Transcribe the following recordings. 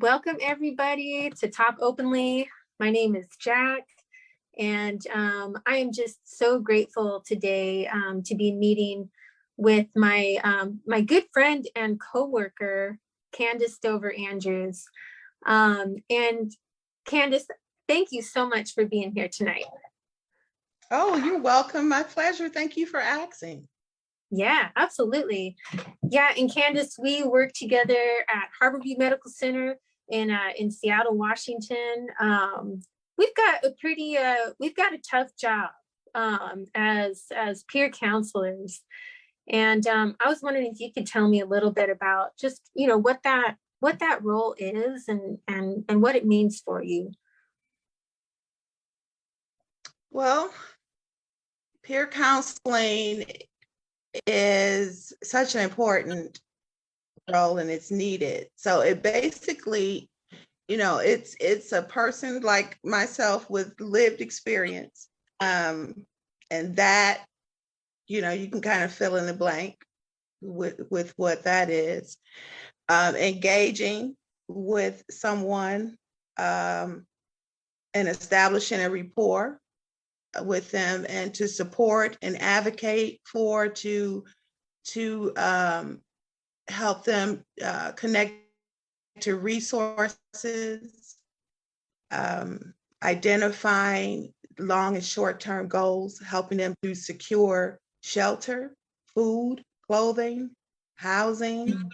Welcome everybody to Talk Openly. My name is Jack, and I am just so grateful today to be meeting with my good friend and coworker, Candis Dover-Andrews. And Candis, thank you so much for being here tonight. Oh, you're welcome. My pleasure. Thank you for asking. Yeah, absolutely. Yeah, and Candis, we work together at Harborview Medical Center in Seattle, Washington. We've got a tough job as peer counselors, and I was wondering if you could tell me a little bit about just what that role is and what it means for you. Well, peer counseling is such an important role and it's needed. So it basically, it's a person like myself with lived experience. And that, you can kind of fill in the blank with what that is. Engaging with someone and establishing a rapport with them, and to support and advocate to help them connect to resources, identifying long and short-term goals, helping them to secure shelter, food, clothing, housing. Mm-hmm.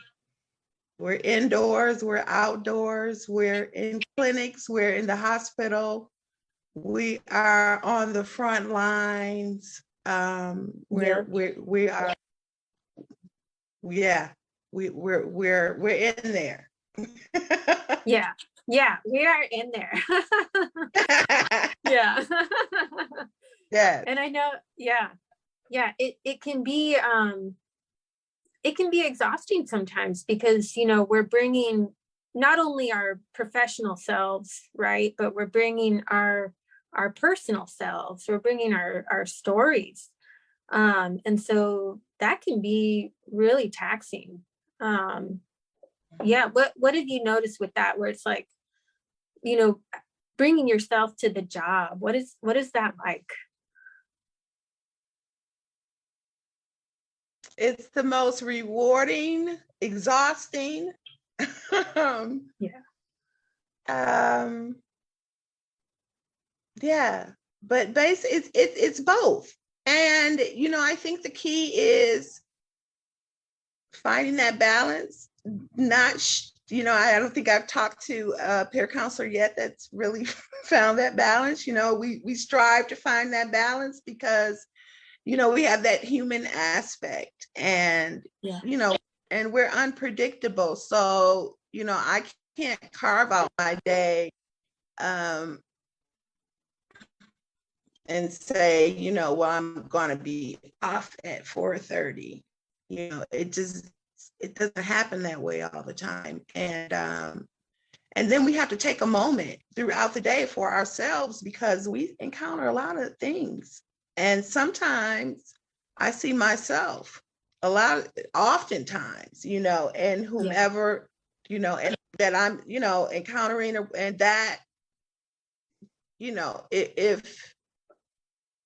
We're indoors, we're outdoors, we're in clinics, we're in the hospital. We are on the front lines. We're in there. Yeah, we are in there. Yeah. Yeah. And I know, it can be exhausting sometimes because we're bringing not only our professional selves, right, but we're bringing our personal selves, we're bringing our stories, and so that can be really taxing. What have you noticed with that, where it's like, bringing yourself to the job? What is that like? It's the most rewarding, exhausting. But it's both. And I think the key is finding that balance. I don't think I've talked to a peer counselor yet that's really found that balance. We strive to find that balance because we have that human aspect, and and we're unpredictable. So I can't carve out my day and say, well, I'm going to be off at 4:30. It doesn't happen that way all the time. And then we have to take a moment throughout the day for ourselves, because we encounter a lot of things. And sometimes I see myself oftentimes, and whomever, and that I'm, encountering, and that,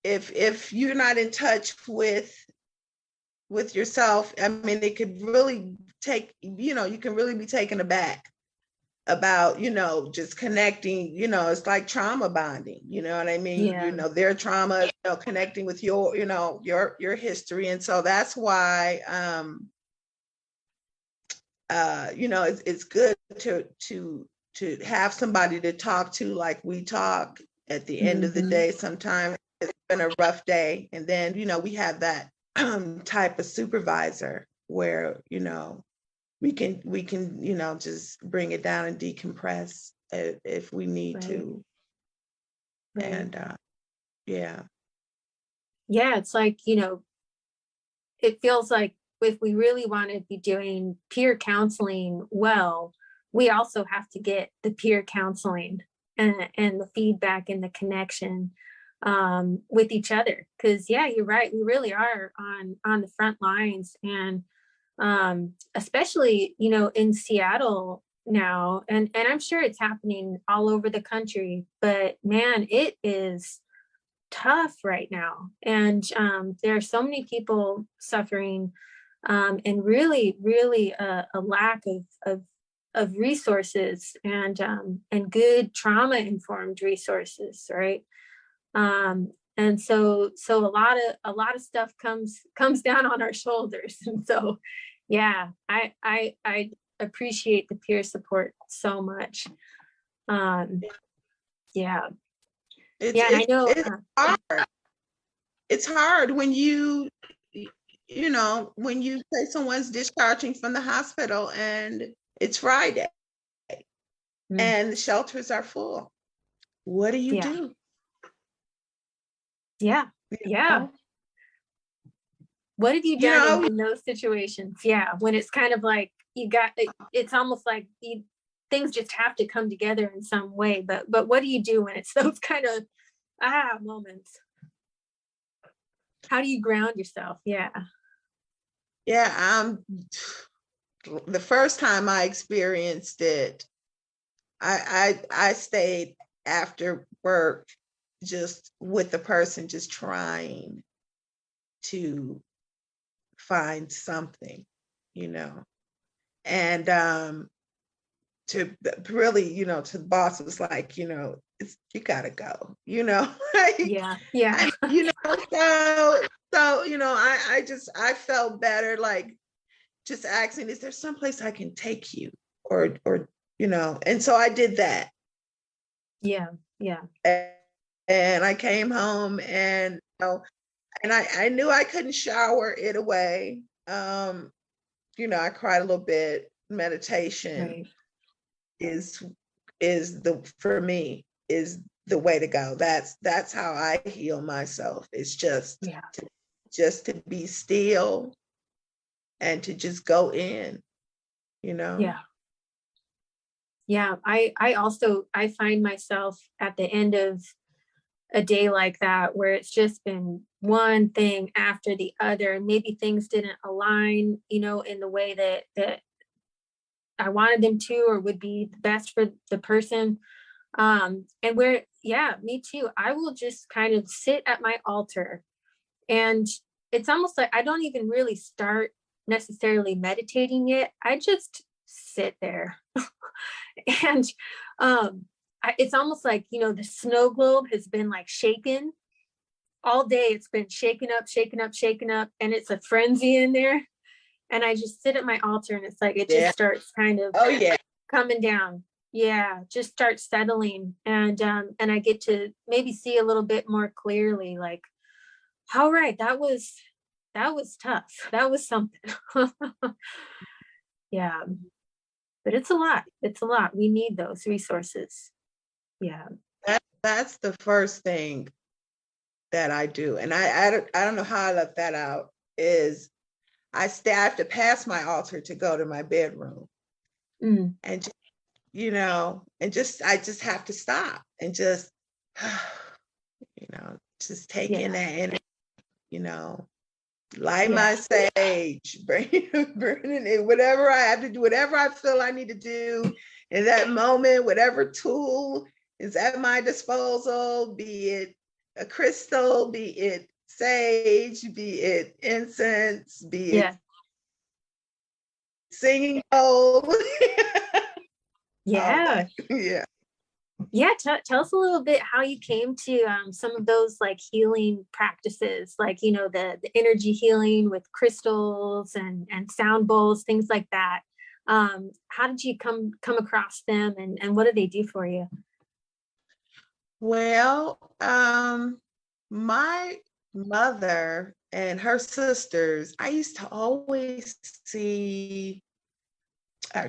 if you're not in touch with yourself, I mean, it could really take, you can really be taken aback about, just connecting, it's like trauma bonding, you know what I mean? Yeah. Their trauma, connecting with your, your history. And so that's why, it's good to have somebody to talk to, like we talk at the end of the day. Sometimes it's been a rough day. And then, we have that type of supervisor where, we can, just bring it down and decompress if we need to. Right. And yeah, it's like, it feels like if we really want to be doing peer counseling well, we also have to get the peer counseling and the feedback and the connection with each other. Because you're right, we really are on the front lines. And especially, in Seattle, now, and I'm sure it's happening all over the country, but man, it is tough right now. And there are so many people suffering, and really a lack of resources, and good trauma informed resources, right? And so a lot of stuff comes down on our shoulders. And so yeah, I appreciate the peer support so much. um yeah. It's Yeah, and I it's know, it's hard. It's hard when you know, when you say someone's discharging from the hospital and it's Friday mm, and the shelters are full. What do you yeah, do? yeah, You yeah. know, What have you you done know, in those situations? Yeah, when it's kind of like you got it's almost like things just have to come together in some way. But what do you do when it's those kind of moments? How do you ground yourself? Yeah. yeah, the first time I experienced it, I stayed after work just with the person, just trying to find something, you know. And to really, you know, to the boss was like, you know, you gotta go, you know. like, Yeah. Yeah. you know, so you know, I felt better, like just asking, is there someplace I can take you, or you know. And so I did that. Yeah. Yeah. and, and I came home, and you know, and I knew I couldn't shower it away. You know, I cried a little bit. Meditation Right. is is the for me is the way to go. That's how I heal myself. It's Yeah. just to be still and to just go in, you know. Yeah. Yeah. I also I find myself at the end of a day like that where it's just been one thing after the other, and maybe things didn't align, in the way that I wanted them to, or would be the best for the person. And where, yeah, me too. I will just kind of sit at my altar, and it's almost like I don't even really start necessarily meditating yet. I just sit there. And it's almost like, the snow globe has been like shaken all day. It's been shaken up, shaken up, shaken up, and it's a frenzy in there. And I just sit at my altar, and it's like it just Yeah. starts kind of Oh yeah. coming down. Yeah, just start settling, and I get to maybe see a little bit more clearly, like, all right, that was tough. That was something. Yeah, but it's a lot. It's a lot. We need those resources. Yeah. That's the first thing that I do. And I don't know how I left that out, is I have to pass my altar to go to my bedroom. Mm, And just, you know, and just I just have to stop and just you know, just take in yeah. that energy, you know, light Yeah. my sage, burning it, whatever I have to do, whatever I feel I need to do in that moment, whatever tool is at my disposal, be it a crystal, be it sage, be it incense, be it Yeah. singing bowl. All Yeah. that. Yeah. Yeah. Tell us a little bit how you came to some of those like healing practices, like, the energy healing with crystals and sound bowls, things like that. How did you come across them, and what do they do for you? Well, my mother and her sisters, I used to always see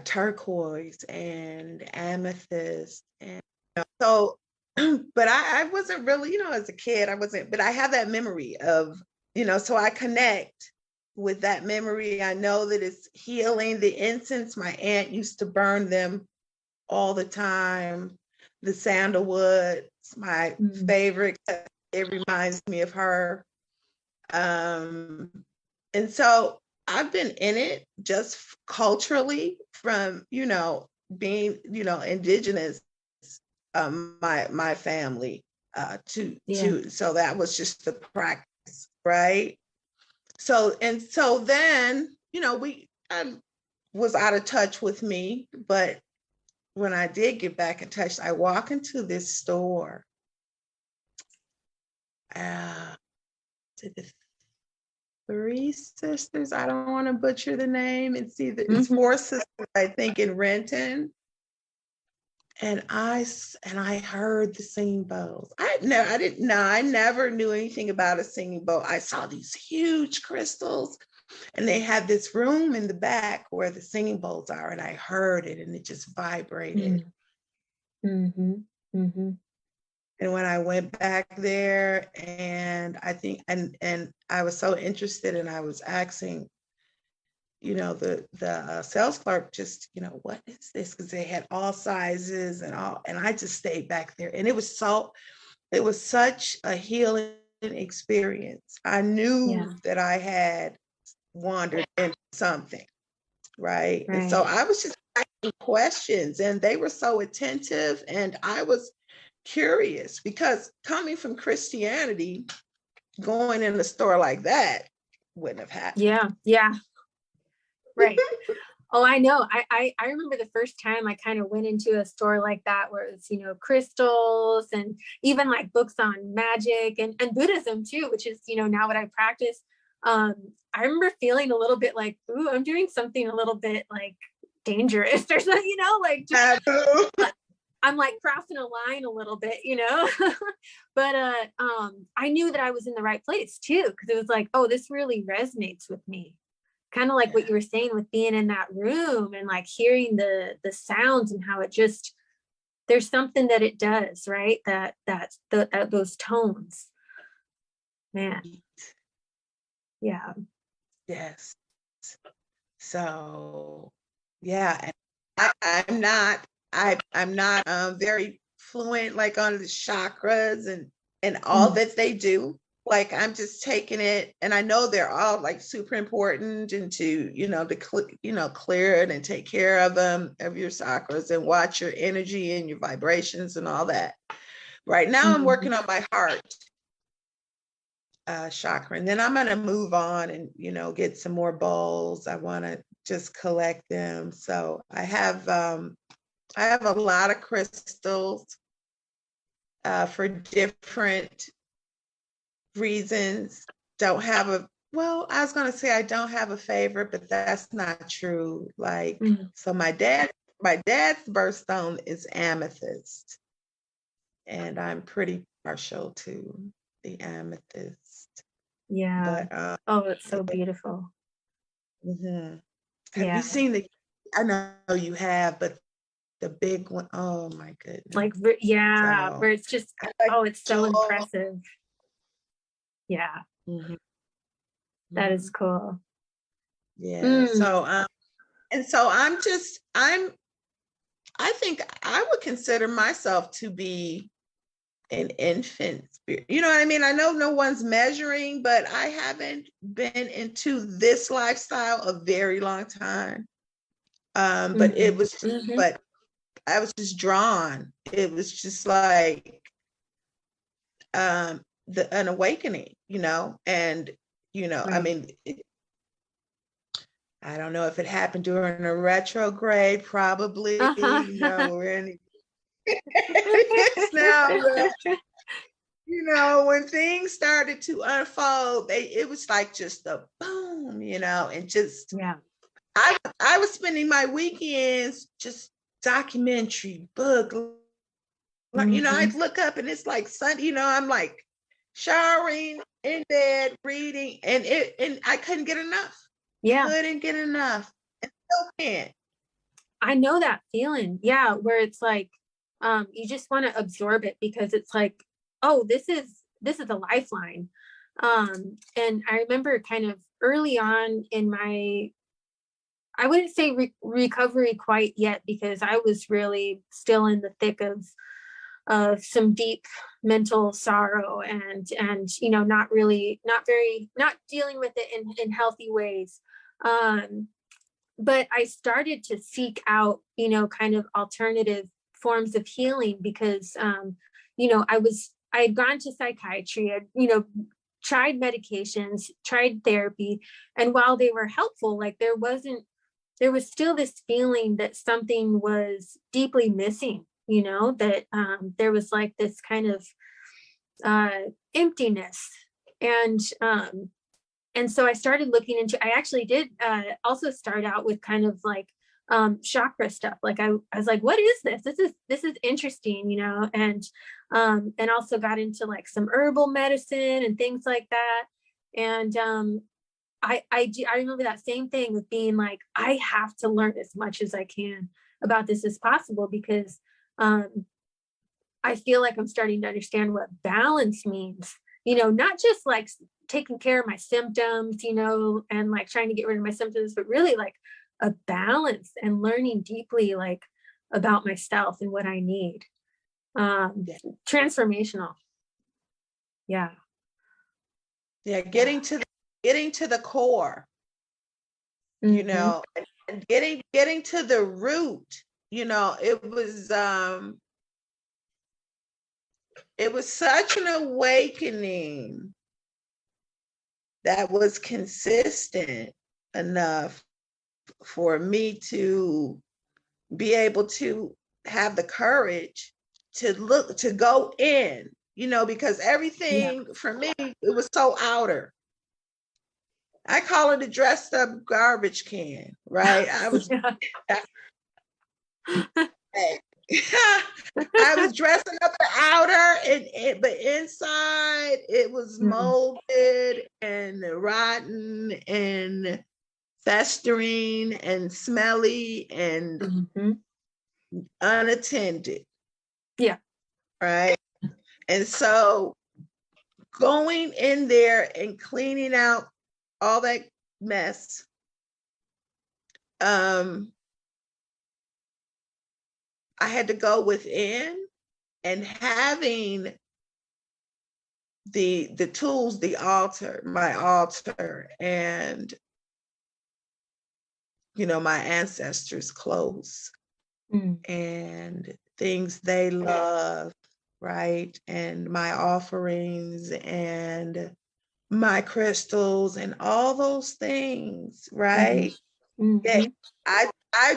turquoise and amethyst. And so, but I wasn't really, you know, as a kid, I wasn't, but I have that memory of, you know, so I connect with that memory. I know that it's healing. The incense, my aunt used to burn them all the time. The sandalwood, it's my Mm, favorite. It reminds me of her. Um, and so I've been in it just culturally from, you know, being, indigenous, my family, so that was just the practice, right? So then, I was out of touch with me, but when I did get back in touch, I walk into this store. To the Three Sisters. I don't want to butcher the name. It's Four Sisters, I think, in Renton. And I heard the singing bowls. I never knew anything about a singing bowl. I saw these huge crystals, and they had this room in the back where the singing bowls are, and I heard it, and it just vibrated. Mm-hmm. Mm-hmm. And when I went back there, and I think, and I was so interested, and I was asking, the sales clerk, just, what is this? Because they had all sizes and I just stayed back there, and it was such a healing experience. I knew that I had wandered into something, right? And so I was just asking questions, and they were so attentive, and I was curious, because coming from Christianity, going in a store like that wouldn't have happened. Yeah. Right. Oh, I know. I remember the first time I kind of went into a store like that, where it's, crystals and even like books on magic and Buddhism too, which is, now what I practice. I remember feeling a little bit like, ooh, I'm doing something a little bit like dangerous or something, like just, I'm like crossing a line a little bit, but I knew that I was in the right place too, because it was like, oh, this really resonates with me. Kind of like what you were saying with being in that room and like hearing the sounds, and how it just, there's something that it does, right? That's those tones, man. Yeah. Yes. So, yeah, I'm not very fluent like on the chakras and all that they do. Like, I'm just taking it, and I know they're all like super important, and to clear it and take care of them, of your chakras, and watch your energy and your vibrations and all that. Right now, I'm working on my heart chakra, and then I'm going to move on and get some more bowls. I want to just collect them. So I have a lot of crystals for different reasons. I was going to say I don't have a favorite, but that's not true. Like, so my dad's birthstone is amethyst, and I'm pretty partial to the amethyst. Yeah. But oh, it's so beautiful. Have you seen I know you have, but the big one, oh my goodness. Like, so, where it's just, it's so impressive. Yeah. That is cool. Yeah. So, and so I think I would consider myself to be an infant spirit. You know what I mean? I know no one's measuring, but I haven't been into this lifestyle a very long time. But it was, but I was just drawn. It was just like an awakening, and I mean, I don't know if it happened during a retrograde, probably. We're in now, when things started to unfold, it was like just a boom, and just I was spending my weekends just documentary book. I'd look up and it's like Sunday, I'm like showering, in bed, reading, and I couldn't get enough. Couldn't get enough. And still can't. I know that feeling. Yeah, where it's like you just want to absorb it, because it's like, oh, this is a lifeline. And I remember kind of early on in my, I wouldn't say recovery quite yet, because I was really still in the thick of some deep mental sorrow and not dealing with it in healthy ways. but I started to seek out, kind of alternative forms of healing because, I had gone to psychiatry, tried medications, tried therapy. And while they were helpful, like there was still this feeling that something was deeply missing, that there was like this kind of emptiness. And so I started looking into, I actually did also start out with kind of like chakra stuff. Like I was like, what is this? This is interesting, and also got into like some herbal medicine and things like that. And I remember that same thing with being like, I have to learn as much as I can about this as possible, because I feel like I'm starting to understand what balance means, not just like taking care of my symptoms, and like trying to get rid of my symptoms, but really like a balance and learning deeply like about myself and what I need. Transformational. Yeah. Yeah, getting to the core, Mm-hmm. and getting to the root, it was such an awakening that was consistent enough for me to be able to have the courage to go in, because everything for me, it was so outer. I call it a dressed up garbage can, right? I was I was dressing up the outer, but inside it was molded and rotten and festering and smelly and unattended. Yeah. Right. And so going in there and cleaning out all that mess, I had to go within, and having the tools, my altar, and my ancestors' clothes and things they love, right? And my offerings and my crystals and all those things, right? Mm-hmm. I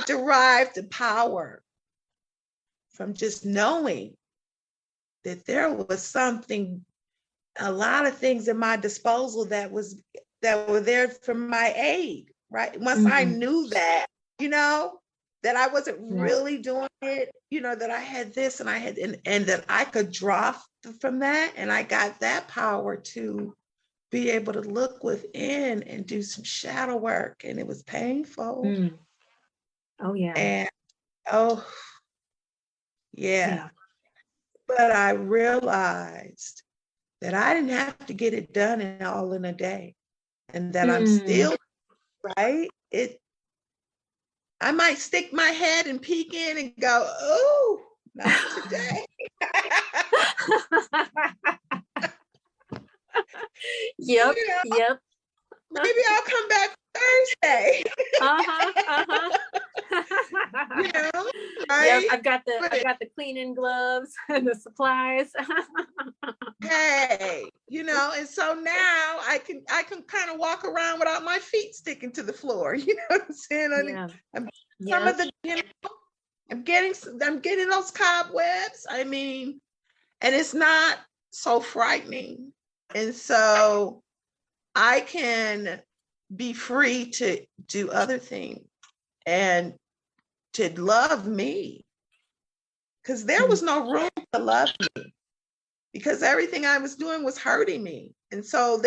derived the power from just knowing that there was something, a lot of things at my disposal that were there for my aid, right? Once I knew that, that I wasn't really doing it, that I had this and I had, and that I could draw from that. And I got that power to be able to look within and do some shadow work. And it was painful. Oh, yeah. And, oh, yeah. But I realized that I didn't have to get it done all in a day, and that I'm still, right? I might stick my head and peek in and go, oh, not today. Yep. Yep. Maybe I'll come back Thursday. Right? Yep, I've got the cleaning gloves and the supplies. Hey, and so now I can kind of walk around without my feet sticking to the floor. You know what I'm saying? Some of the, I'm getting those cobwebs. I mean, and it's not so frightening. And so I can be free to do other things and to love me, because there was no room to love me, because everything I was doing was hurting me. And so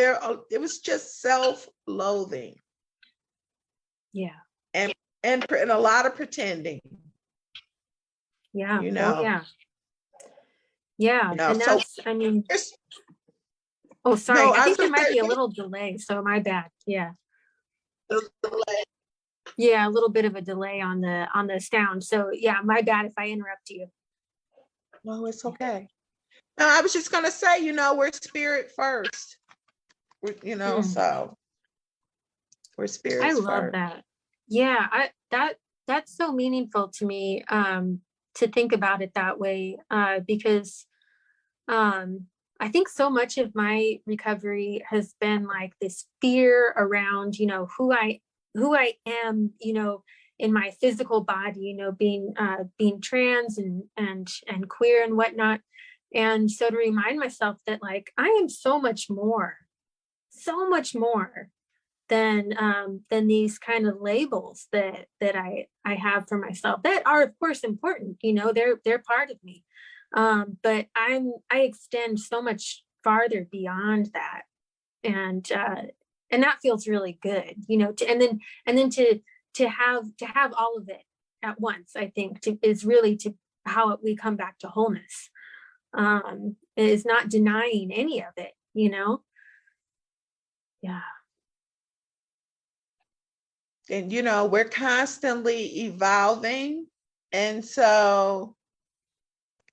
it was just self-loathing. Yeah. And a lot of pretending. Yeah. Yeah. Yeah. And that's, I mean, oh, sorry. No, I think there might be a little delay. So my bad. Yeah. Yeah, a little bit of a delay on the sound. So yeah, my bad if I interrupt you. No, it's okay. No, I was just gonna say, we're spirit first. So we're spirits I love first. that. Yeah, that's so meaningful to me, to think about it that way, because I think so much of my recovery has been like this fear around, who I am, in my physical body, being trans and queer and whatnot. And so to remind myself that like I am so much more than these kind of labels that I have for myself that are of course important. They're part of me, but I extend so much farther beyond that, and that feels really good, and then to have all of it at once, I think is really to how we come back to wholeness, is not denying any of it. Yeah. And we're constantly evolving, and so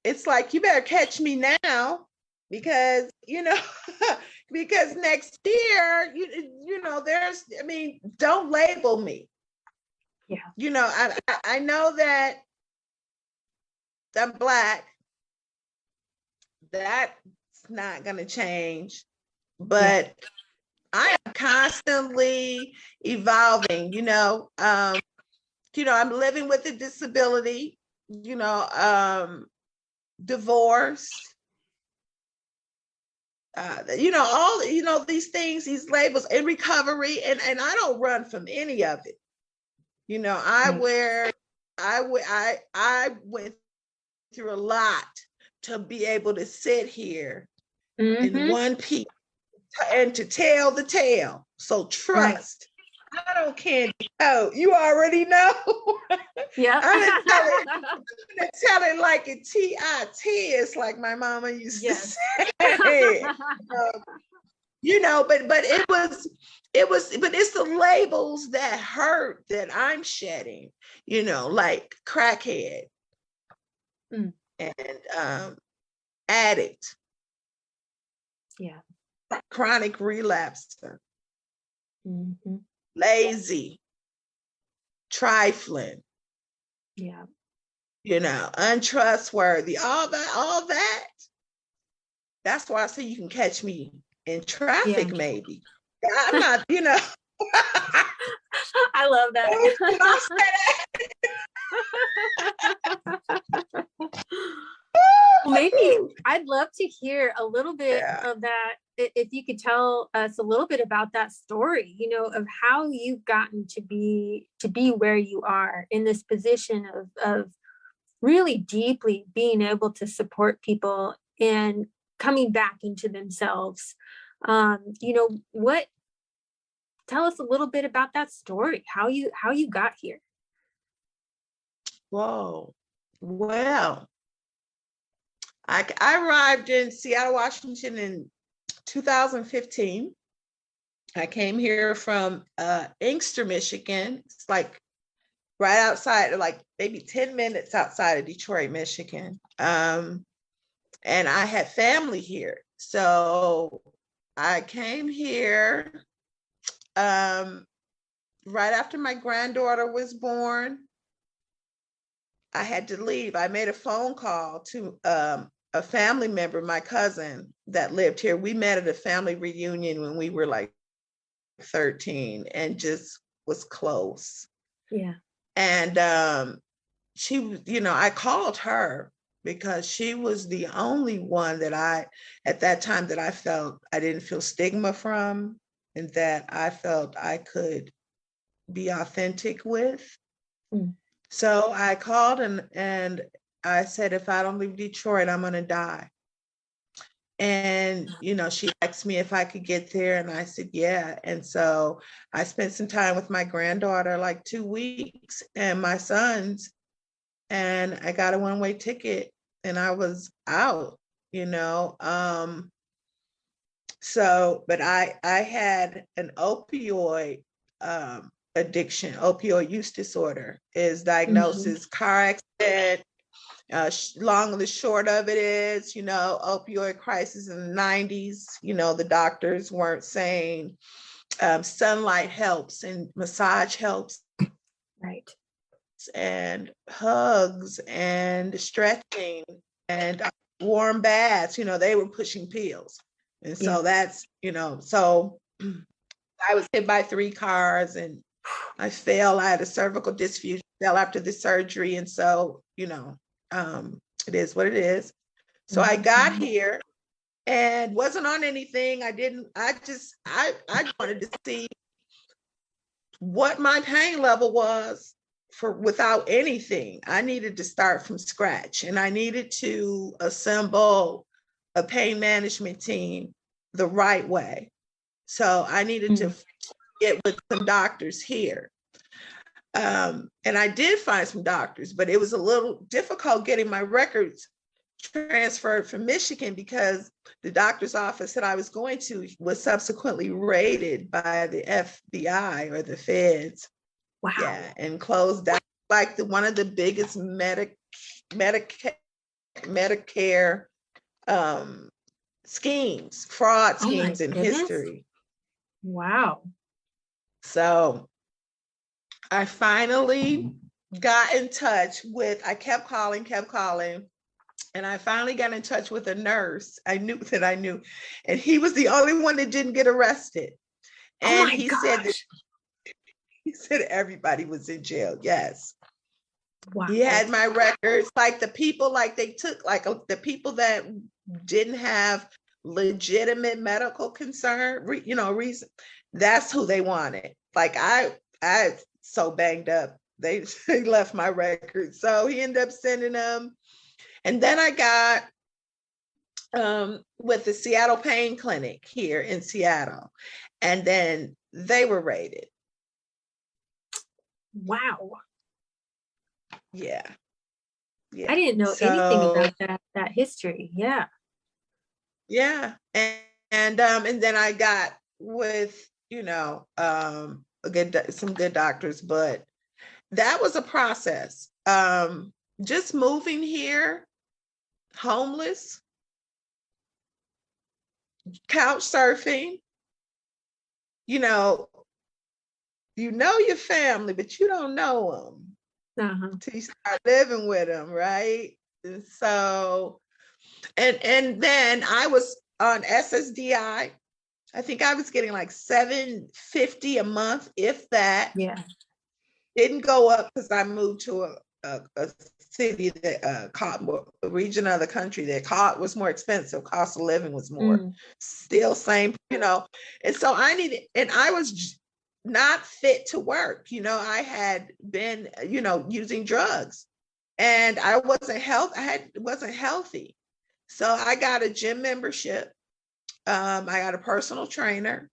it's like you better catch me now, because because next year there's, don't label me. Yeah. I know that I'm Black. That's not going to change, but I am constantly evolving. I'm living with a disability, divorced, all these things, these labels, in recovery, and I don't run from any of it. I went through a lot to be able to sit here in one piece and to tell the tale. So trust. Right. I don't Candy. Oh, you already know. Yeah. I'm gonna tell it like a TIT, like my mama used to say. But but it's the labels that hurt that I'm shedding, like crackhead, and addict, chronic relapser, lazy, trifling, untrustworthy, all that. That's why I say you can catch me in traffic, maybe. I'm not, I love that. Maybe I'd love to hear a little bit of that. If you could tell us a little bit about that story, of how you've gotten to be where you are in this position of really deeply being able to support people and coming back into themselves. What, tell us a little bit about that story, how you got here. Whoa. Well, I arrived in Seattle, Washington in 2015. I came here from Inkster, Michigan. It's like right outside, like maybe 10 minutes outside of Detroit, Michigan. And I had family here. So I came here right after my granddaughter was born. I had to leave. I made a phone call to a family member, my cousin that lived here. We met at a family reunion when we were like 13 and just was close. Yeah. And she, I called her because she was the only one that at that time that I felt I didn't feel stigma from, and that I felt I could be authentic with. So I called and I said, if I don't leave Detroit, I'm going to die. And, she asked me if I could get there. And I said, yeah. And so I spent some time with my granddaughter, like 2 weeks, and my sons, and I got a one-way ticket and I was out, So, but I had an opioid addiction, opioid use disorder is diagnosis, car accident. Long and the short of it is, opioid crisis in the 90s, the doctors weren't saying sunlight helps and massage helps Right. and hugs and stretching and warm baths. They were pushing pills. And so Yeah. that's, so I was hit by 3 cars and I fell. I had a cervical disc fusion, fell after the surgery. And so, it is what it is. So I got here and wasn't on anything. I wanted to see what my pain level was without anything. I needed to start from scratch and I needed to assemble a pain management team the right way. So I needed to get with some doctors here. And I did find some doctors, but it was a little difficult getting my records transferred from Michigan because the doctor's office that I was going to was subsequently raided by the FBI or the feds. Wow. Yeah, and closed down, like one of the biggest Medicare schemes, fraud schemes in history. Wow. So I finally got in touch with, I kept calling, and I finally got in touch with a nurse I knew, and he was the only one that didn't get arrested. And he said everybody was in jail. Yes. Wow. He had my records, like the people, like they took, like the people that didn't have legitimate medical concern, reason. That's who they wanted. Like I so banged up. They left my records. So he ended up sending them. And then I got with the Seattle Pain Clinic here in Seattle. And then they were raided. Wow. Yeah. I didn't know anything about that history. Yeah. Yeah. And then I got with, some good doctors, but that was a process. Just moving here, homeless, couch surfing, your family, but you don't know them until you start living with them, right? And so, and then I was on SSDI. I think I was getting like $750 a month, if that. Yeah. Didn't go up because I moved to a city that a region of the country that was more expensive. Cost of living was more. Still same, And so and I was not fit to work. I had been, using drugs, and I wasn't healthy. So I got a gym membership. I got a personal trainer.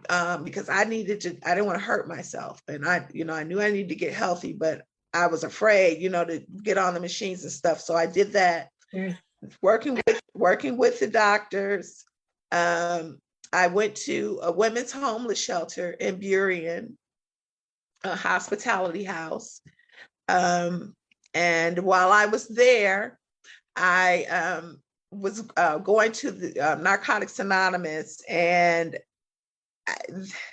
Because I didn't want to hurt myself. And I knew I needed to get healthy, but I was afraid, to get on the machines and stuff. So I did that, working with the doctors. I went to a women's homeless shelter in Burien, a hospitality house. And while I was there, I was going to the Narcotics Anonymous, and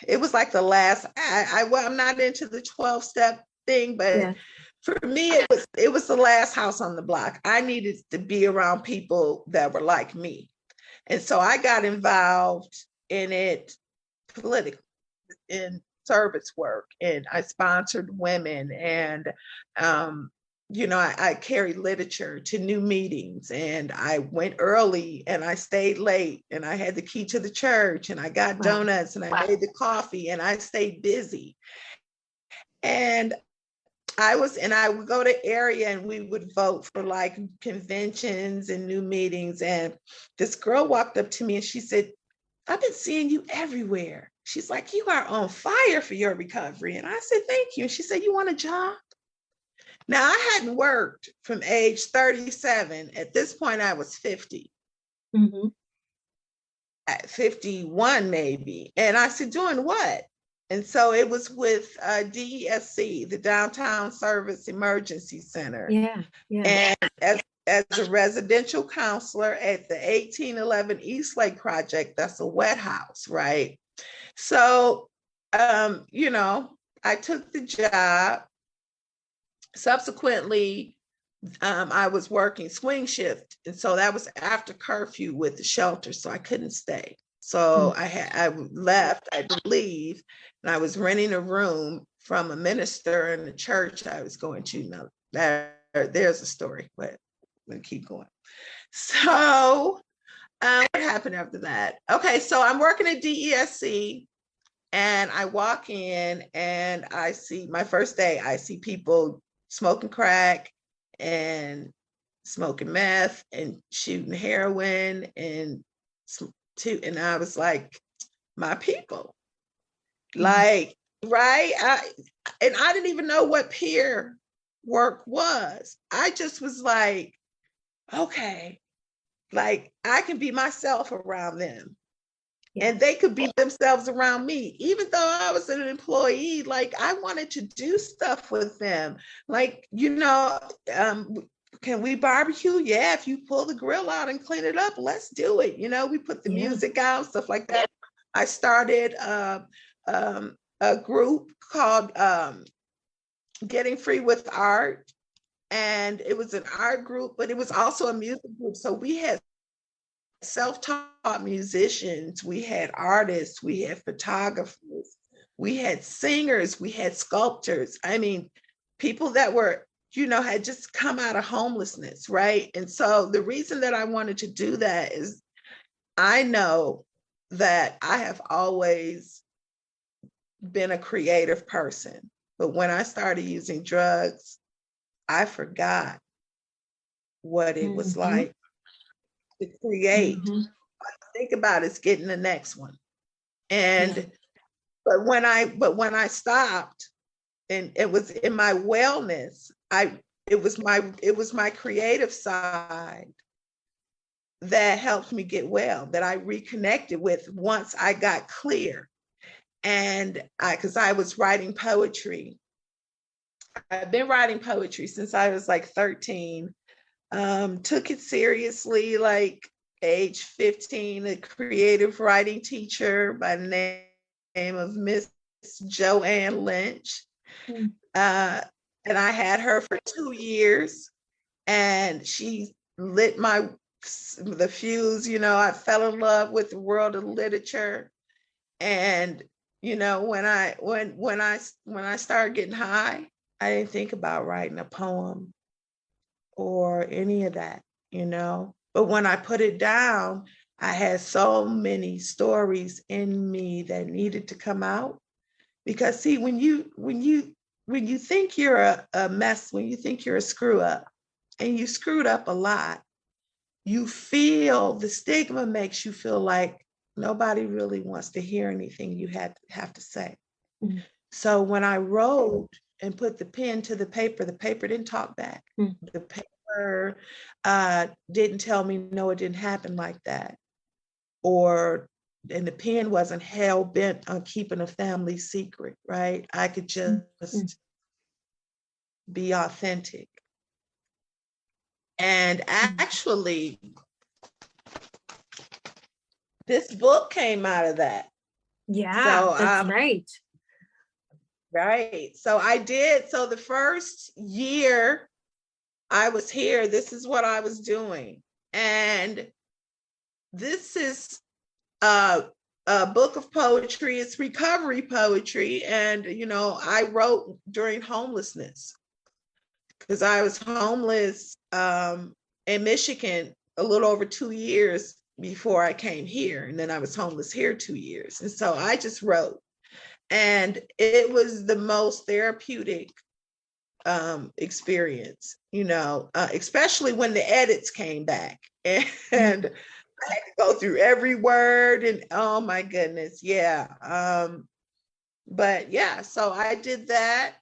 it was like the last, I'm not into the 12-step thing, but for me, it was the last house on the block. I needed to be around people that were like me. And so I got involved in it politically, in service work, and I sponsored women, and I carried literature to new meetings, and I went early and I stayed late, and I had the key to the church, and I got donuts, and I made the coffee, and I stayed busy. And I would go to area and we would vote for like conventions and new meetings. And this girl walked up to me and she said, "I've been seeing you everywhere." She's like, "You are on fire for your recovery." And I said, "Thank you." And she said, "You want a job?" Now, I hadn't worked from age 37. At this point, I was 50. At 51, maybe. And I said, "Doing what?" And so it was with DESC, the Downtown Service Emergency Center. Yeah. And as a residential counselor at the 1811 East Lake Project, that's a wet house, right? So you know, I took the job. Subsequently, I was working swing shift, and so that was after curfew with the shelter, so I couldn't stay. So I left, I believe, and I was renting a room from a minister in the church I was going to. Now, there's a story, but I'm gonna keep going. So, what happened after that? Okay, so I'm working at DESC, and I walk in, and I see my first day. I see people smoking crack and smoking meth and shooting heroin and I was like, my people, like, right? And I didn't even know what peer work was. I just was like, okay, like I can be myself around them. Yeah. And they could be themselves around me. Even though I was an employee, like I wanted to do stuff with them. Like, you know, can we barbecue? Yeah, if you pull the grill out and clean it up, let's do it. You know, we put the music out, stuff like that. I started a group called Getting Free with Art. And it was an art group, but it was also a music group. So we had self-taught musicians, we had artists, we had photographers, we had singers, we had sculptors. I mean, people that were, you know, had just come out of homelessness, right? And so the reason that I wanted to do that is I know that I have always been a creative person, but when I started using drugs, I forgot what it was like to create. Think about it's getting the next one. And but when I stopped, and it was in my wellness, it was my creative side that helped me get well, that I reconnected with once I got clear. And because I was writing poetry. I've been writing poetry since I was like 13. Took it seriously, like age 15, a creative writing teacher by the name of Miss Joanne Lynch. And I had her for 2 years, and she lit the fuse. You know, I fell in love with the world of literature. And, you know, when I started getting high, I didn't think about writing a poem or any of that, you know. But when I put it down, I had so many stories in me that needed to come out. Because see, when you think you're a mess, when you think you're a screw up, and you screwed up a lot, you feel the stigma makes you feel like nobody really wants to hear anything you have to say. So when I wrote and put the pen to the paper didn't talk back. The paper didn't tell me, no, it didn't happen like that. And the pen wasn't hell bent on keeping a family secret, right? I could just be authentic. And actually, this book came out of that. Yeah, so, that's right. Right. So I did. So the first year I was here, this is what I was doing. And this is a book of poetry. It's recovery poetry. And, you know, I wrote during homelessness because I was homeless in Michigan a little over 2 years before I came here. And then I was homeless here 2 years. And so I just wrote. And it was the most therapeutic experience, you know, especially when the edits came back. And I had to go through every word, and oh my goodness, yeah. But yeah, so I did that.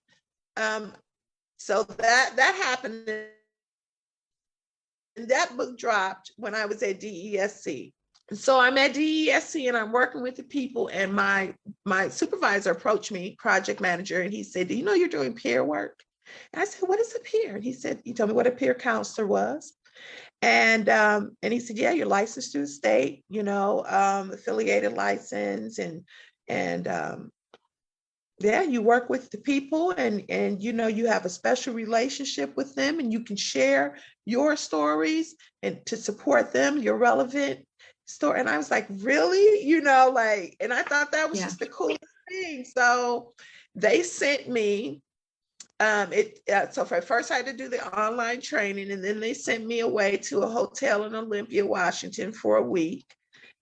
So that happened. And that book dropped when I was at DESC. So I'm at DESC and I'm working with the people, and my supervisor approached me, project manager, and he said, do you know you're doing peer work? And I said, what is a peer? And he said, you told me what a peer counselor was. And he said, yeah, you're licensed through the state, you know, affiliated license, and Yeah, you work with the people, and you know, you have a special relationship with them, and you can share your stories and to support them, your relevant story. And I was like, really? You know, like, and I thought that was Yeah. just the coolest thing. So they sent me so for first I had to do the online training, and then they sent me away to a hotel in Olympia, Washington for a week.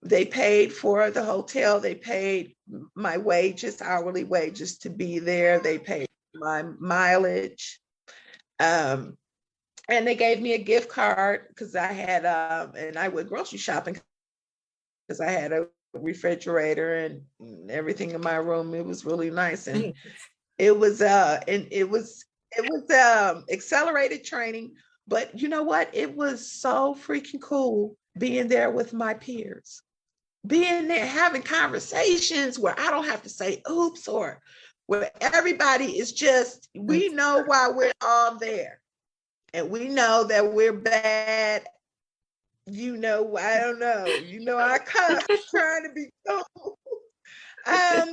They paid for the hotel, they paid my wages, hourly wages to be there, they paid my mileage. Um, and they gave me a gift card because I had and I went grocery shopping because I had a refrigerator and everything in my room. It was really nice. And Nice. it was accelerated training, but you know what? It was so freaking cool being there with my peers, being there having conversations where I don't have to say oops, or where everybody is just, we know why we're all there, and we know that we're bad. You know, I don't know, you know, I cuss trying to be cool.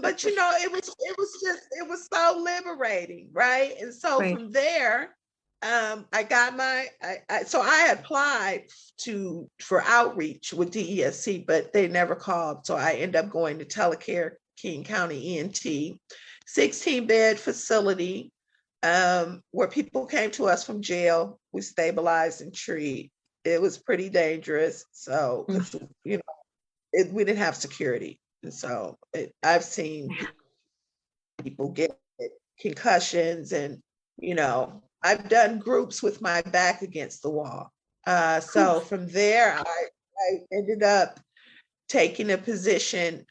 But you know, it was so liberating, right? And so Right. from there, I got so I applied for outreach with DESC, but they never called. So I ended up going to Telecare King County ENT, 16-bed facility, where people came to us from jail. We stabilized and treat. It was pretty dangerous. So, you know, we didn't have security. And so I've seen people get concussions, and, you know, I've done groups with my back against the wall. So from there, I ended up taking a position,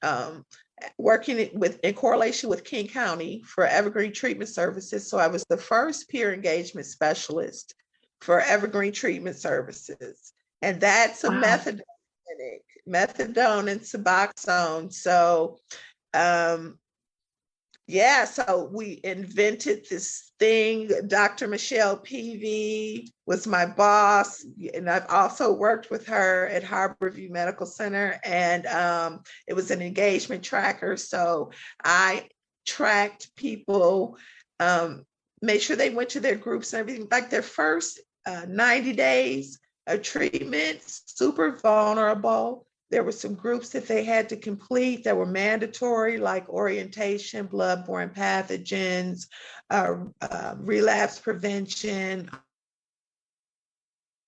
working in correlation with King County for Evergreen Treatment Services. So I was the first peer engagement specialist for Evergreen Treatment Services. And that's a Wow. methadone and Suboxone. So yeah, so we invented this thing. Dr. Michelle Peavy was my boss, and I've also worked with her at Harborview Medical Center, and it was an engagement tracker. So I tracked people, made sure they went to their groups and everything. Like their first 90 days of treatment, super vulnerable. There were some groups that they had to complete that were mandatory, like orientation, bloodborne pathogens, relapse prevention,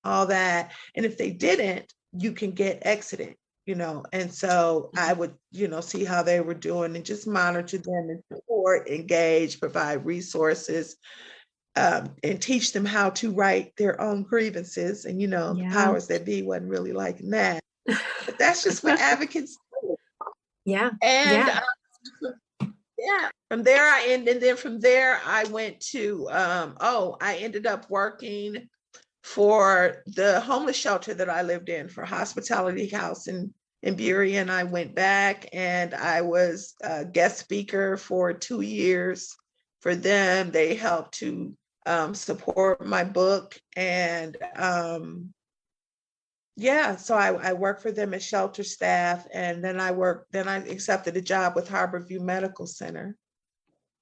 all that. And if they didn't, you can get exited, you know. And so I would, you know, see how they were doing and just monitor them and support, engage, provide resources, and teach them how to write their own grievances. And, you know, the powers that be wasn't really liking that. But that's just what advocates do. Yeah. And Yeah. yeah, from there and then from there I went to I ended up working for the homeless shelter that I lived in, for Hospitality House in Burien. I went back and I was a guest speaker for 2 years for them. They helped to support my book, and yeah, so I worked for them as shelter staff, and then I accepted a job with Harborview Medical Center.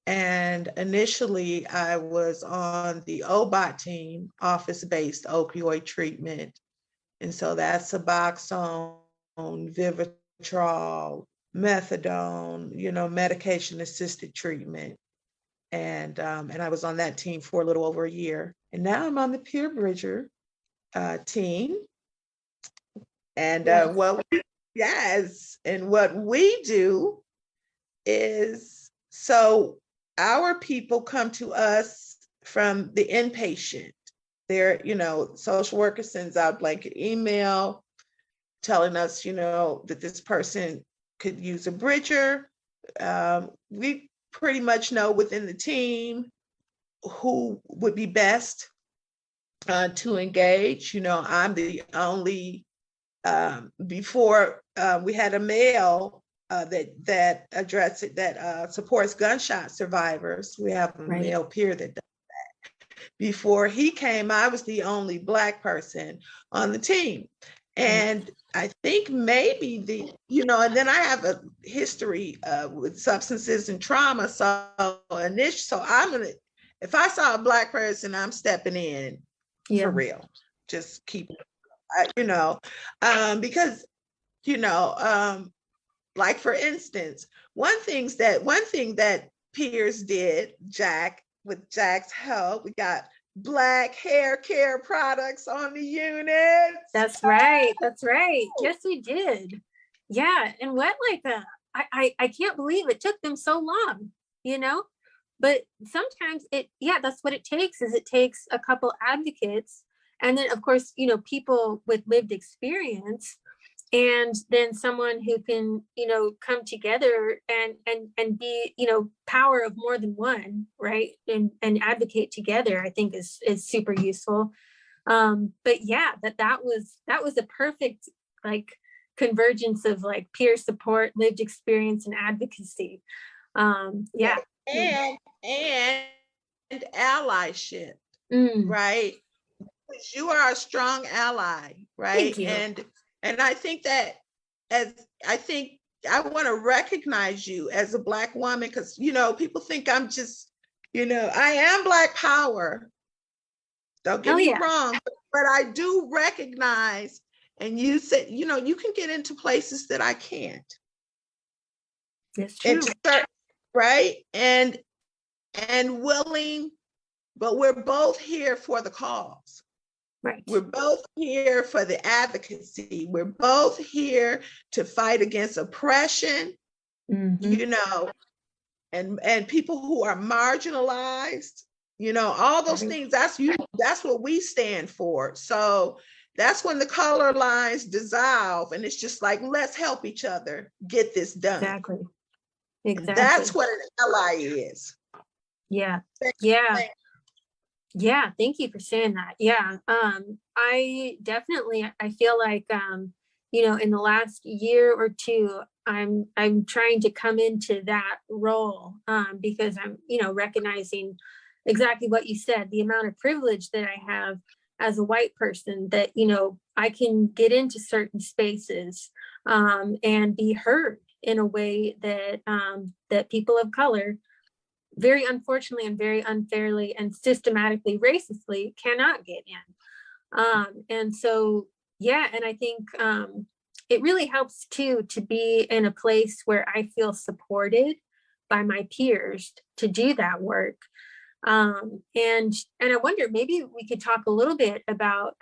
And initially I was on the OBOT team, office-based opioid treatment. And so that's Suboxone, Vivitrol, methadone, you know, medication-assisted treatment. And I was on that team for a little over a year. And now I'm on the Peer Bridger team. And what we do is, so our people come to us from the inpatient. They're, you know, social worker sends out blanket email telling us, you know, that this person could use a bridger. We pretty much know within the team who would be best to engage. You know, I'm the only, before we had a male that address it, that supports gunshot survivors. We have a male peer that does that. Before he came, I was the only Black person on the team. And I think maybe and then I have a history with substances and trauma. So if I saw a Black person, I'm stepping in for real. Just keep, because, like for instance, one thing that Piers did, with Jack's help, we got Black hair care products on the unit. That's right. That's right. Yes, we did. Yeah. And I can't believe it took them so long, but sometimes that's what it takes. Is it takes a couple advocates, and then of course, people with lived experience, and then someone who can, come together and be, power of more than one, right? And advocate together, I think is super useful. But yeah, that was a perfect convergence of peer support, lived experience, and advocacy. Yeah. And allyship, right? You are a strong ally, right? And I think that I want to recognize you as a Black woman, because people think I'm just, I am Black power. Don't get me wrong, but I do recognize, and you said, you can get into places that I can't. That's true. Right? And willing, but we're both here for the cause. Right. We're both here for the advocacy. We're both here to fight against oppression, and people who are marginalized, all those things. That's what we stand for. So that's when the color lines dissolve, and it's just like, let's help each other get this done. Exactly. That's what an ally is. Yeah. Yeah, thank you for saying that. Yeah, I feel like, in the last year or two, I'm trying to come into that role, because I'm, recognizing exactly what you said, the amount of privilege that I have as a white person, that, I can get into certain spaces, and be heard in a way that, that people of color, very unfortunately and very unfairly and systematically racistly, cannot get in. And so, and I think it really helps too to be in a place where I feel supported by my peers to do that work. And I wonder, maybe we could talk a little bit about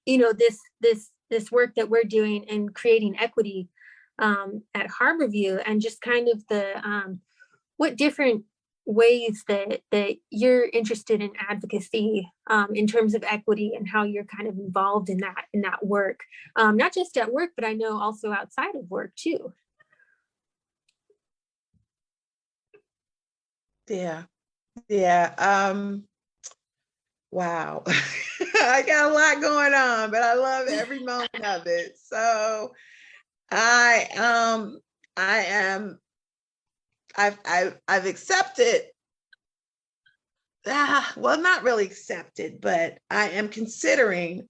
this work that we're doing in creating equity at Harborview, and just kind of the what different ways that you're interested in advocacy, in terms of equity, and how you're kind of involved in that work, not just at work, but I know also outside of work too. Yeah. Wow. I got a lot going on, but I love every moment of it. So I've accepted, well, not really accepted, but I am considering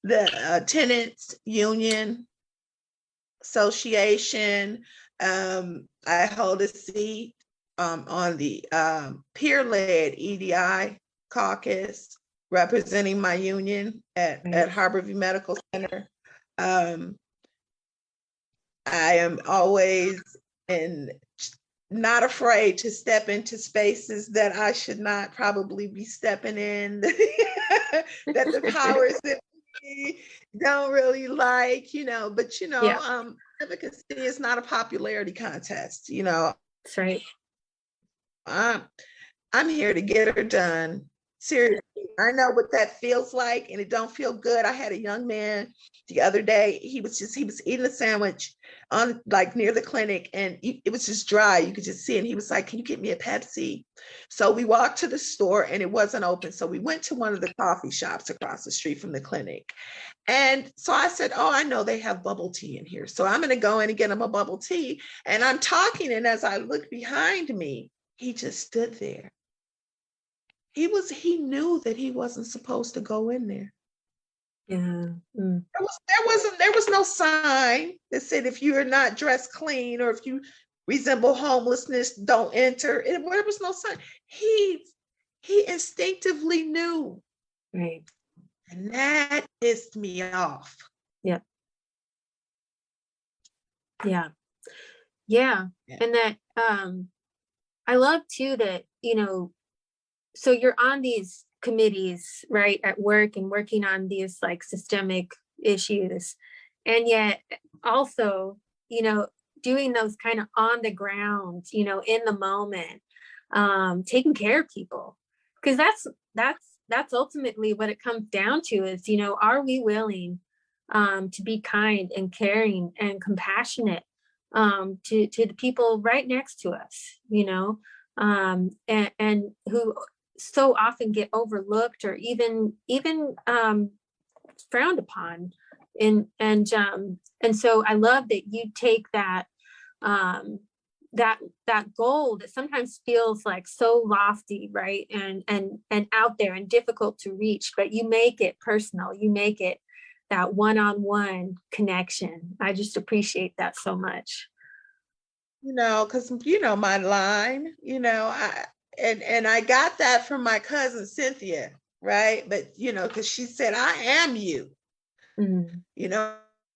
the tenants union association. I hold a seat on the peer-led EDI caucus, representing my union at Harborview Medical Center. I am always not afraid to step into spaces that I should not probably be stepping in, that the powers that be don't really like, but advocacy is not a popularity contest, That's right. I'm here to get her done. Seriously, I know what that feels like, and it don't feel good. I had a young man the other day. He was eating a sandwich on near the clinic, and it was just dry. You could just see it. And he was like, "Can you get me a Pepsi?" So we walked to the store, and it wasn't open. So we went to one of the coffee shops across the street from the clinic. And so I said, "Oh, I know they have bubble tea in here. So I'm going to go in and get him a bubble tea." And I'm talking, and as I look behind me, he just stood there. He knew that he wasn't supposed to go in there. Yeah. Mm. There was no sign that said if you are not dressed clean or if you resemble homelessness, don't enter. There was no sign. He instinctively knew, Right. and that pissed me off. Yeah. Yeah. Yeah. Yeah. And that I love too that, so you're on these committees, right, at work and working on these like systemic issues. And yet also, you know, doing those kind of on the ground, in the moment, taking care of people. Because that's ultimately what it comes down to is, are we willing to be kind and caring and compassionate to the people right next to us, and who so often get overlooked or even frowned upon. And so I love that you take um, that goal that sometimes feels like so lofty, right, and out there and difficult to reach, but you make it personal. You make it that one-on-one connection. I just appreciate that so much. Because my line, and I got that from my cousin Cynthia, right? But because she said, I am you, Mm-hmm.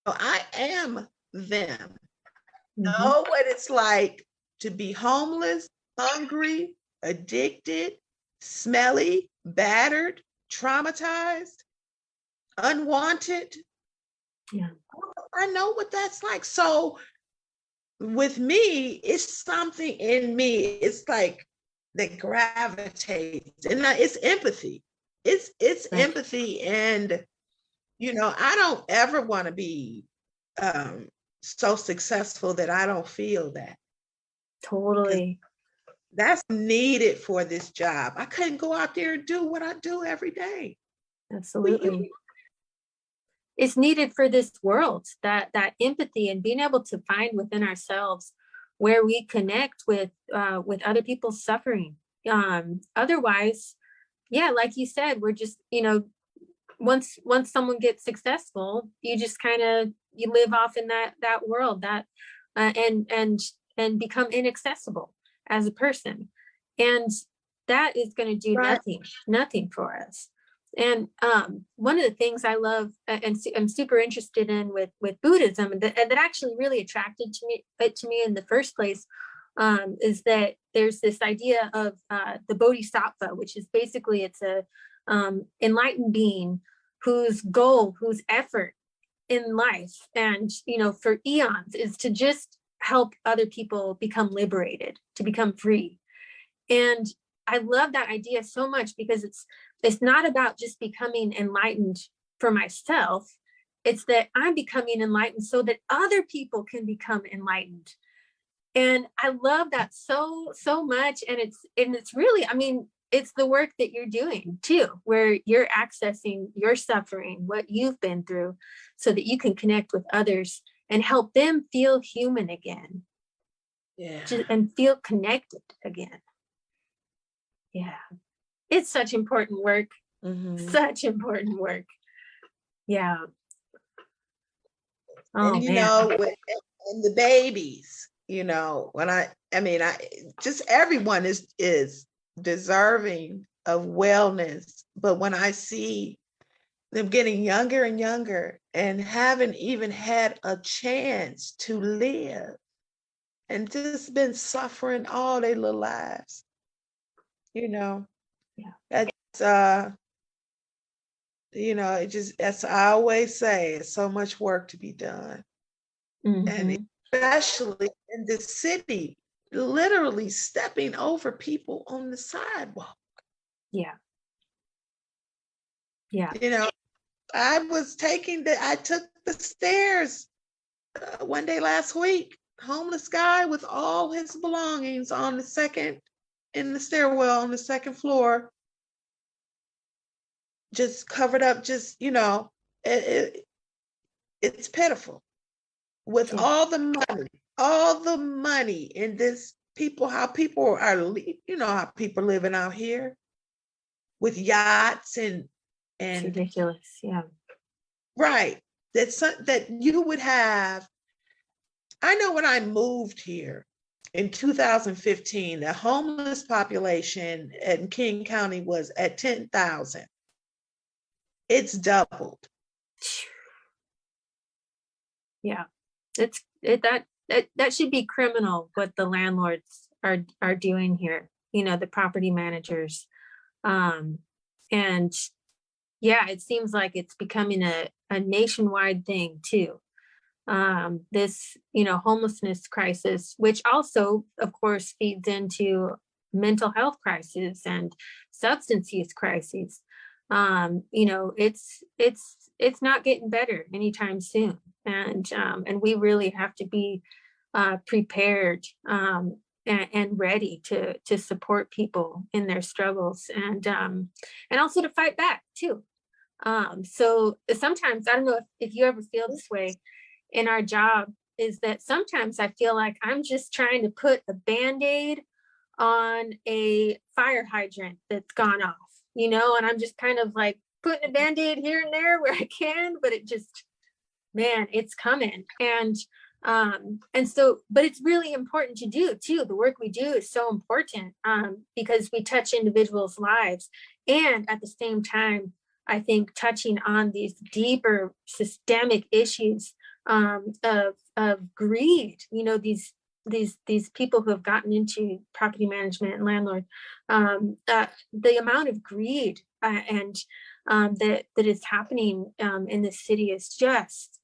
I am them. Mm-hmm. Know what it's like to be homeless, hungry, addicted, smelly, battered, traumatized, unwanted. Yeah. I know what that's like. So with me, it's something in me. It's like that gravitates, and it's empathy. It's Right. empathy, and I don't ever want to be so successful that I don't feel that, because Totally. that's needed for this job. I couldn't go out there and do what I do every day. Absolutely. It's needed for this world, that empathy and being able to find within ourselves where we connect with other people's suffering. Otherwise, yeah, like you said, we're just, once someone gets successful, you just kind of you live off in that world, that and become inaccessible as a person, and that is going to do Right. nothing for us. And one of the things I love and I'm super interested in with Buddhism, and that actually really attracted to me in the first place, is that there's this idea of the Bodhisattva, which is basically it's a enlightened being whose goal, whose effort in life, and for eons, is to just help other people become liberated, to become free. And I love that idea so much because it's not about just becoming enlightened for myself. It's that I'm becoming enlightened so that other people can become enlightened. And I love that so much. And it's really, I mean, it's the work that you're doing too, where you're accessing your suffering, what you've been through, so that you can connect with others and help them feel human again. Yeah. And feel connected again. Yeah. It's such important work. Mm-hmm. Such important work. Yeah. Oh, And man. and the babies, when I just everyone is deserving of wellness, but when I see them getting younger and younger and haven't even had a chance to live and just been suffering all their little lives, Yeah. that's it just, as I always say, it's so much work to be done. And Mm-hmm. especially in the city, literally stepping over people on the sidewalk. Yeah. Yeah. I took the stairs one day last week, homeless guy with all his belongings in the stairwell on the second floor, just covered up, it's pitiful. With Yeah. all the money in this, how people are, how people living out here with yachts It's and ridiculous. Yeah. right. That you would have. I know when I moved here in 2015, the homeless population in King County was at 10,000. It's doubled. Yeah, that should be criminal what the landlords are doing here, the property managers. And yeah, it seems like it's becoming a nationwide thing too. This, homelessness crisis, which also, of course, feeds into mental health crisis and substance use crises. It's not getting better anytime soon, and we really have to be prepared and ready to support people in their struggles, and also to fight back too. So sometimes, I don't know if you ever feel this way in our job, is that sometimes I feel like I'm just trying to put a Band-Aid on a fire hydrant that's gone off, and I'm just kind of like putting a Band-Aid here and there where I can, but it just, man, it's coming. And so, but it's really important to do too. The work we do is so important, because we touch individuals' lives, and at the same time, I think touching on these deeper systemic issues of greed. These people who have gotten into property management and landlord, the amount of greed and that is happening in the city is just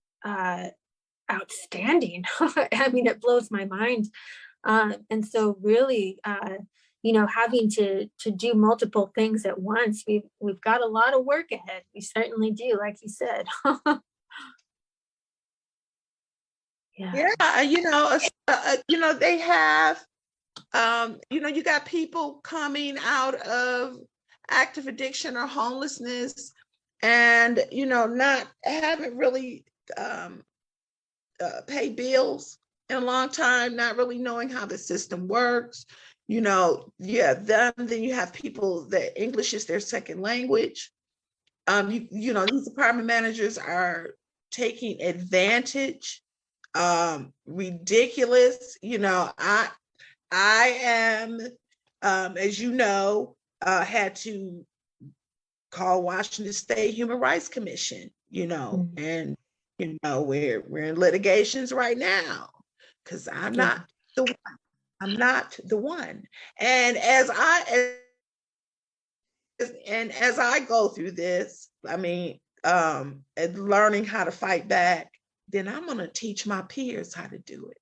outstanding. I mean, it blows my mind. And so really, having to do multiple things at once, we've got a lot of work ahead. We certainly do, like you said. Yeah, they have, you got people coming out of active addiction or homelessness, and not haven't really paid bills in a long time, not really knowing how the system works. Then you have people that English is their second language. These apartment managers are taking advantage. Ridiculous. I am, as had to call Washington State Human Rights Commission, and we're in litigations right now because I'm not the one. I'm not the one. And as I go through this, I mean, and learning how to fight back, then I'm going to teach my peers how to do it.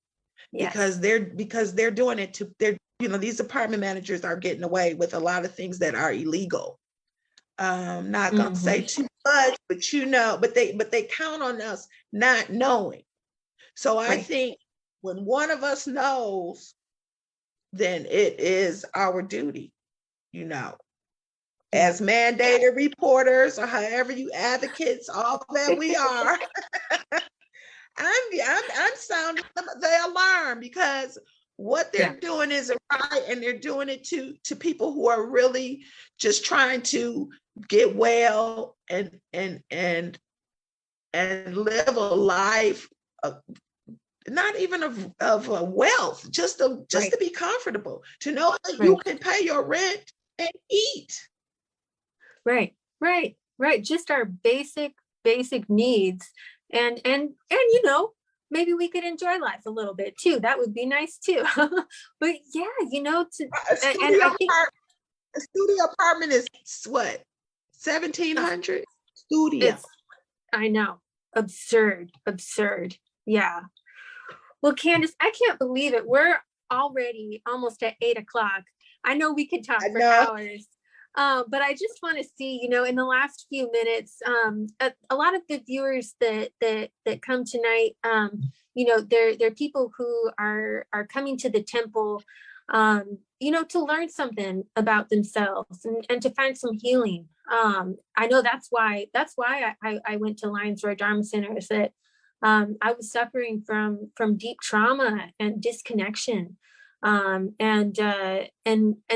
Yes. because they're doing it these apartment managers are getting away with a lot of things that are illegal. Not going to say too much, but they count on us not knowing. So I think when one of us knows, then it is our duty, as mandated reporters, or however you advocates, all that we are. I'm sounding the alarm, because what they're doing is right, and they're doing it to people who are really just trying to get well and live a life, not even of wealth, just to be comfortable, to know that you can pay your rent and eat. Right. Just our basic needs, and maybe we could enjoy life a little bit too. That would be nice too. But yeah, a studio apartment is what, 1,700 studio. I know, absurd. Yeah. Well, Candis, I can't believe it. We're already almost at 8:00. I know we could talk for hours. But I just want to see, in the last few minutes, a lot of the viewers that come tonight, they're people who are coming to the temple, to learn something about themselves and to find some healing. I know that's why I went to Lions Roar Dharma Center, is that I was suffering from deep trauma and disconnection, and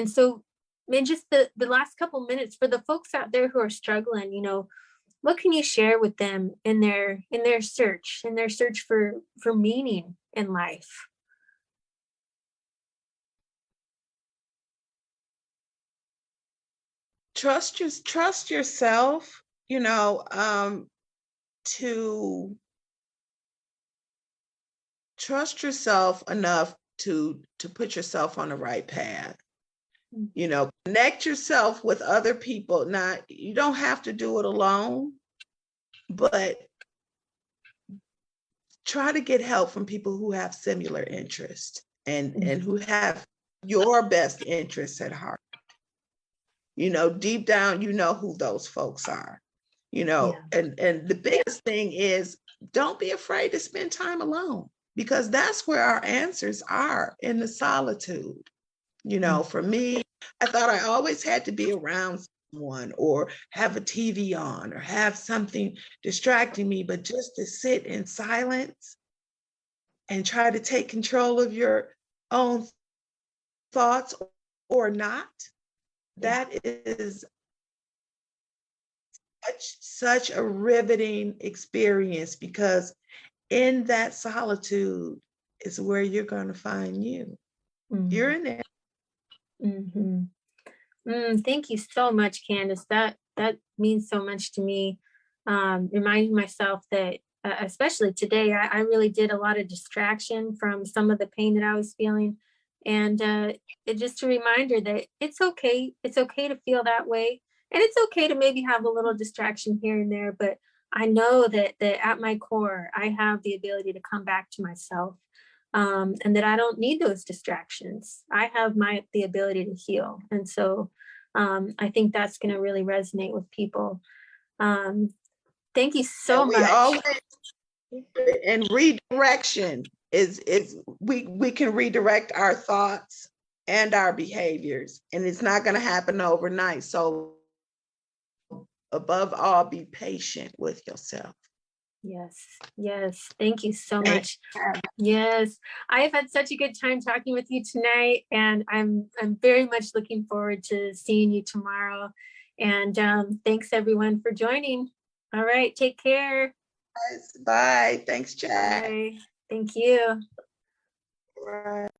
so. I mean, just the last couple minutes for the folks out there who are struggling, what can you share with them in their search for meaning in life? Trust yourself, to trust yourself enough to put yourself on the right path. Connect yourself with other people. Now, you don't have to do it alone, but try to get help from people who have similar interests and who have your best interests at heart. Deep down, you know who those folks are. Yeah. And the biggest thing is, don't be afraid to spend time alone, because that's where our answers are, in the solitude. For me, I thought I always had to be around someone or have a TV on or have something distracting me, but just to sit in silence and try to take control of your own thoughts or not, that is such a riveting experience, because in that solitude is where you're going to find you. You're in there. Thank you so much, Candice. That means so much to me. Reminding myself that, especially today, I really did a lot of distraction from some of the pain that I was feeling, and it's just a reminder that it's okay. It's okay to feel that way, and it's okay to maybe have a little distraction here and there. But I know that at my core, I have the ability to come back to myself, and that I don't need those distractions. I have the ability to heal, and so I think that's going to really resonate with people. Um, thank you so And we much. always, and redirection is we can redirect our thoughts and our behaviors, and it's not going to happen overnight. So above all, be patient with yourself. Yes. Thank you so much. Yes, I have had such a good time talking with you tonight, and I'm very much looking forward to seeing you tomorrow. And thanks everyone for joining. All right, take care. Bye. Thanks, Chad. Bye. Thank you. Bye.